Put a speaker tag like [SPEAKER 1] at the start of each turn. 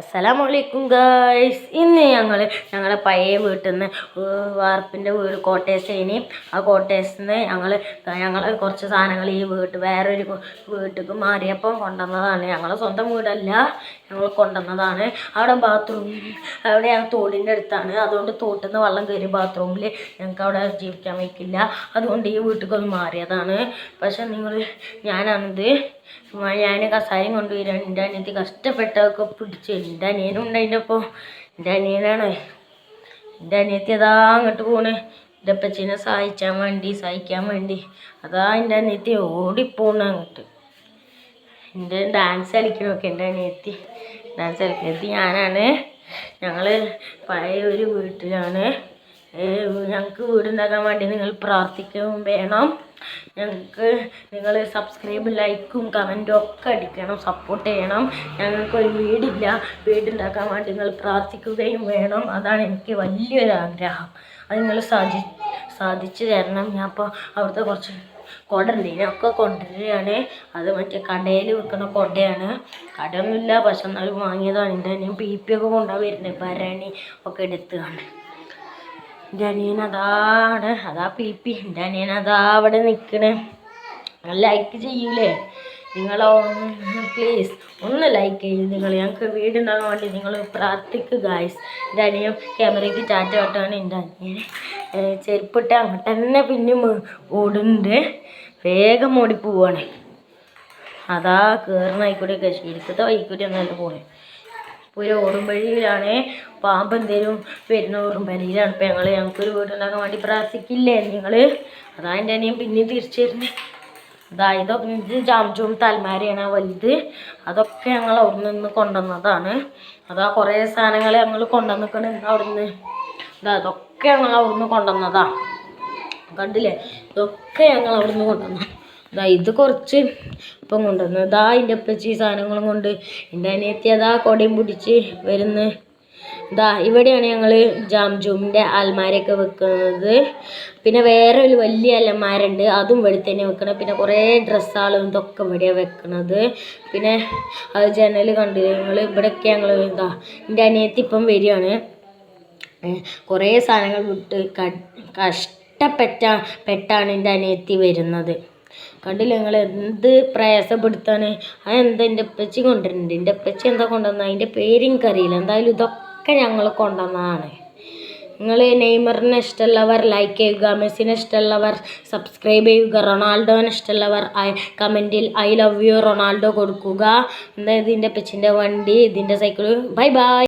[SPEAKER 1] അസ്സലാമലൈക്കും ഗായ്സ്. ഇന്ന് ഞങ്ങളുടെ പഴയ വീട്ടിൽ നിന്ന് വാർപ്പിൻ്റെ വീട് കോട്ടേഴ്സിന് ആ കോട്ടേഴ്സിൽ നിന്ന് ഞങ്ങൾ കുറച്ച് സാധനങ്ങൾ ഈ വേറൊരു വീട്ടിലേക്ക് മാറിയപ്പോൾ കൊണ്ടുവന്നതാണ്. ഞങ്ങളെ സ്വന്തം വീടല്ല, ഞങ്ങൾ കൊണ്ടുവന്നതാണ്. അവിടെ ബാത്റൂം അവിടെ തോടിൻ്റെ അടുത്താണ്. അതുകൊണ്ട് തോട്ടിൽ നിന്ന് വെള്ളം കയറി ബാത്റൂമിൽ ഞങ്ങൾക്ക് അവിടെ ജീവിക്കാൻ വയ്ക്കില്ല. അതുകൊണ്ട് ഈ വീട്ടിലേക്ക് മാറിയതാണ്. പക്ഷെ ഞാനാണിത് ഞാൻ കസാരയും കൊണ്ടുവരാൻ എൻ്റെ അനിയത്തി കഷ്ടപ്പെട്ടതൊക്കെ പിടിച്ച് എൻ്റെ അനിയനും ഉണ്ട് അതിൻ്റെ ഒപ്പം. എൻ്റെ അനിയനാണ്. എൻ്റെ അനിയത്തി അതാ അങ്ങോട്ട് പോണ് എൻ്റെ അപ്പച്ചീനെ സഹായിക്കാൻ വേണ്ടി അതാ എൻ്റെ അനിയത്തി ഓടിപ്പോണ് അങ്ങോട്ട്. എൻ്റെ ഡാൻസ് കളിക്കണമൊക്കെ എൻ്റെ അനിയത്തി ഡാൻസ് കളിക്കുന്നത് ഞാനാണ്. ഞങ്ങൾ പഴയ ഒരു വീട്ടിലാണ്. ഞങ്ങൾക്ക് വീടുണ്ടാക്കാൻ വേണ്ടി നിങ്ങൾ പ്രാർത്ഥിക്കുകയും വേണം. നിങ്ങൾ സബ്സ്ക്രൈബും ലൈക്കും കമൻറ്റും ഒക്കെ അടിക്കണം, സപ്പോർട്ട് ചെയ്യണം. ഞങ്ങൾക്കൊരു വീടുണ്ടാക്കാൻ വേണ്ടി നിങ്ങൾ പ്രാർത്ഥിക്കുകയും വേണം. അതാണ് എനിക്ക് വലിയൊരു ആഗ്രഹം. അത് നിങ്ങൾ സാധിച്ചു തരണം. ഞാൻ അപ്പോൾ അവിടുത്തെ കുറച്ച് കുട ഉണ്ട്, ഇതിനൊക്കെ കൊണ്ടുവരികയാണ്. അത് മറ്റേ കടയിൽ വെക്കുന്ന കുടയാണ്. കടയൊന്നുമില്ല, പക്ഷെ എന്നാലും വാങ്ങിയതാണ്. എൻ്റെ അനിയൻ PP ഒക്കെ കൊണ്ടുപോകാൻ വരുന്നത്, ഭരണി ഒക്കെ എടുത്തുകൊണ്ട്. എൻ്റെ അനിയൻ അതാ PP. എൻ്റെ അനിയൻ അവിടെ നിൽക്കണേ. ലൈക്ക് ചെയ്യൂലേ നിങ്ങളോ? പ്ലീസ് ഒന്ന് ലൈക്ക് ചെയ്യും നിങ്ങൾ. ഞങ്ങൾക്ക് വീടുണ്ടാകാൻ വേണ്ടി നിങ്ങൾ പ്രാർത്ഥിക്കുക ഗായ്സ്. എൻ്റെ അനിയൻ ക്യാമറയ്ക്ക് ടാറ്റ കാട്ടാണ്. എൻ്റെ അനിയൻ ചെരുപ്പിട്ട് അങ്ങോട്ട് തന്നെ പിന്നെ ഓടുന്നുണ്ട്. വേഗം ഓടിപ്പോവാണ്. അതാ കയറുന്ന ആയിക്കൂടെയൊക്കെ ശരിക്കത്തെ വൈക്കൂടെ ഒന്നല്ല പോണേ. ഇപ്പോൾ ഒരു ഓടുമ്പഴിയിലാണ്, പാമ്പ് എന്തേലും വരുന്ന ഓടുമ്പഴിയിലാണ്. ഇപ്പം ഞങ്ങൾക്കൊരു വീടുണ്ടാക്കാൻ വേണ്ടി പ്രാർത്ഥിക്കില്ലേ നിങ്ങൾ? അതാ എൻ്റെ അനിയൻ പിന്നെയും തിരിച്ചു വരുന്നത്. ഇതൊക്കെ ഇത് ജാംജൂം തൽമാരയാണ് വലുത്. അതൊക്കെ ഞങ്ങൾ അവിടെ നിന്ന് കൊണ്ടുവന്നതാണ്. അതാ കുറേ സാധനങ്ങൾ ഞങ്ങൾ കൊണ്ടുവന്നിക്കണം അവിടെ നിന്ന്. അതൊക്കെ ഞങ്ങൾ അവിടെ നിന്ന് കൊണ്ടുവന്നതാണ്. കണ്ടില്ലേ, ഇതൊക്കെ ഞങ്ങൾ അവിടെ നിന്ന് കൊണ്ടുവന്നു. ഇത് കുറച്ച് ഇപ്പം കൊണ്ടുവന്നു. എൻ്റെ അപ്പച്ചി സാധനങ്ങളും കൊണ്ട് എൻ്റെ അനിയത്തി കൊടയും പിടിച്ച് വരുന്നു. ഇവിടെയാണ് ഞങ്ങൾ ജാംജൂമിൻ്റെ അലമാരയൊക്കെ വെക്കുന്നത്. പിന്നെ വേറെ ഒരു വലിയ അലമാരുണ്ട്, അതും ഇവിടെ തന്നെ വെക്കണം. പിന്നെ കുറേ ഡ്രസ്സുകളും ഇതൊക്കെ ഇവിടെയാണ് വെക്കുന്നത്. പിന്നെ അത് ജനൽ കണ്ടില്ലേ നിങ്ങൾ? ഇവിടെയൊക്കെ ഞങ്ങൾ എൻ്റെ അനിയത്തി ഇപ്പം വരികയാണ്. കുറേ സാധനങ്ങൾ വിട്ട് കഷ്ടപ്പെട്ടാണ് എൻ്റെ അനിയത്തി വരുന്നത്. കണ്ടില്ല നിങ്ങൾ? എന്ത് പ്രയാസപ്പെടുത്താണ്. അതെന്താ എൻ്റെ അപ്പച്ചി കൊണ്ടുവരുന്നുണ്ട്. എൻ്റെ അപ്പച്ചി എന്താ കൊണ്ടുവന്നത് അതിൻ്റെ പേരെനിക്കറിയില്ല. എന്തായാലും ഇതൊക്കെ ഞങ്ങൾ കൊണ്ടുവന്നതാണ്. നിങ്ങൾ നെയ്മറിനെ ഇഷ്ടമുള്ളവർ ലൈക്ക് ചെയ്യുക, മെസ്സിനെ ഇഷ്ടമുള്ളവർ സബ്സ്ക്രൈബ് ചെയ്യുക, റൊണാൾഡോനെ ഇഷ്ടമുള്ളവർ കമൻറ്റിൽ I love you റൊണാൾഡോ കൊടുക്കുക. എന്താ ഇതിൻ്റെ അപ്പച്ചിൻ്റെ വണ്ടി, ഇതിൻ്റെ സൈക്കിൾ. Bye bye.